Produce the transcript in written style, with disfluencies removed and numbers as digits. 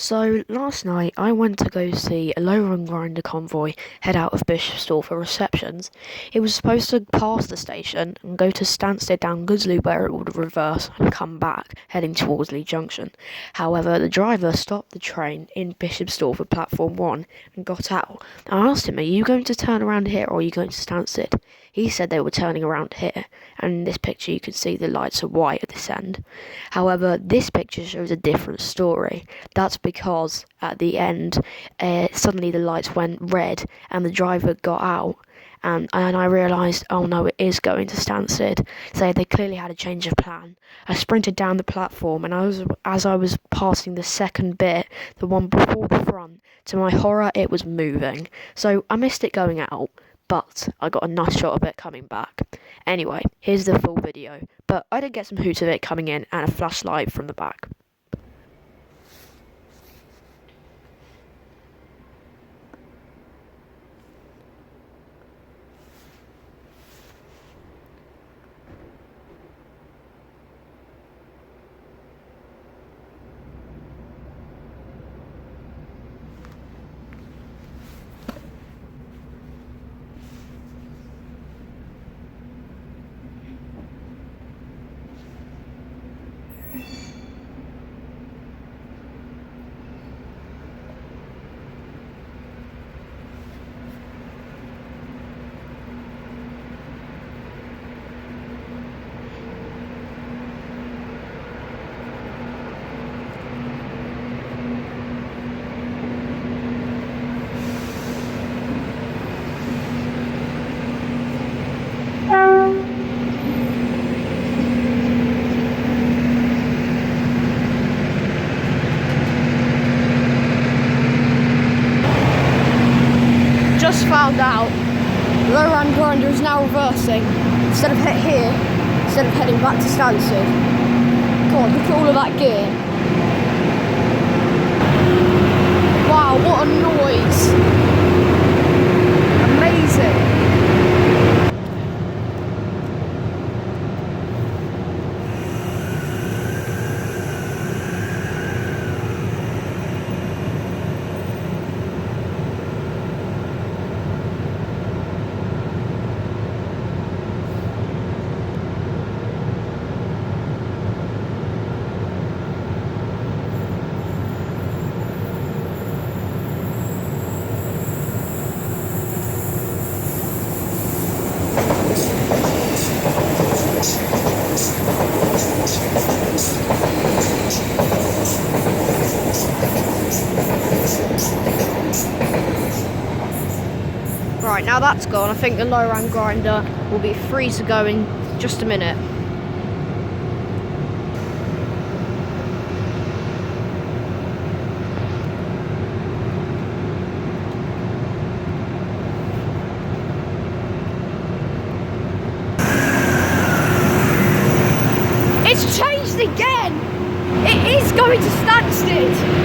So last night I went to go see a Loram Grinder convoy head out of Bishops Stortford receptions. It was supposed to pass the station and go to Stansted down Goodsley where it would reverse and come back, heading towards Lee Junction. However, the driver stopped the train in Bishops Stortford platform 1 and got out. I asked him, "Are you going to turn around here or are you going to Stansted?" He said they were turning around here, and in this picture you can see the lights are white at this end. However, this picture shows a different story. That's because at the end, suddenly the lights went red and the driver got out. And I realised, oh no, it is going to Stansted. So they clearly had a change of plan. I sprinted down the platform, and as I was passing the second bit, the one before the front, to my horror, it was moving. So I missed it going out, but I got a nice shot of it coming back. Anyway, here's the full video. But I did get some hoots of it coming in and a flashlight from the back. Just found out Loram Grinder is now reversing instead of heading back to Stansted. God, look at all of that gear. Wow, what a noise. Amazing. Right, now that's gone, I think the Loram Grinder will be free to go in just a minute. It's changed again! It is going to Stansted!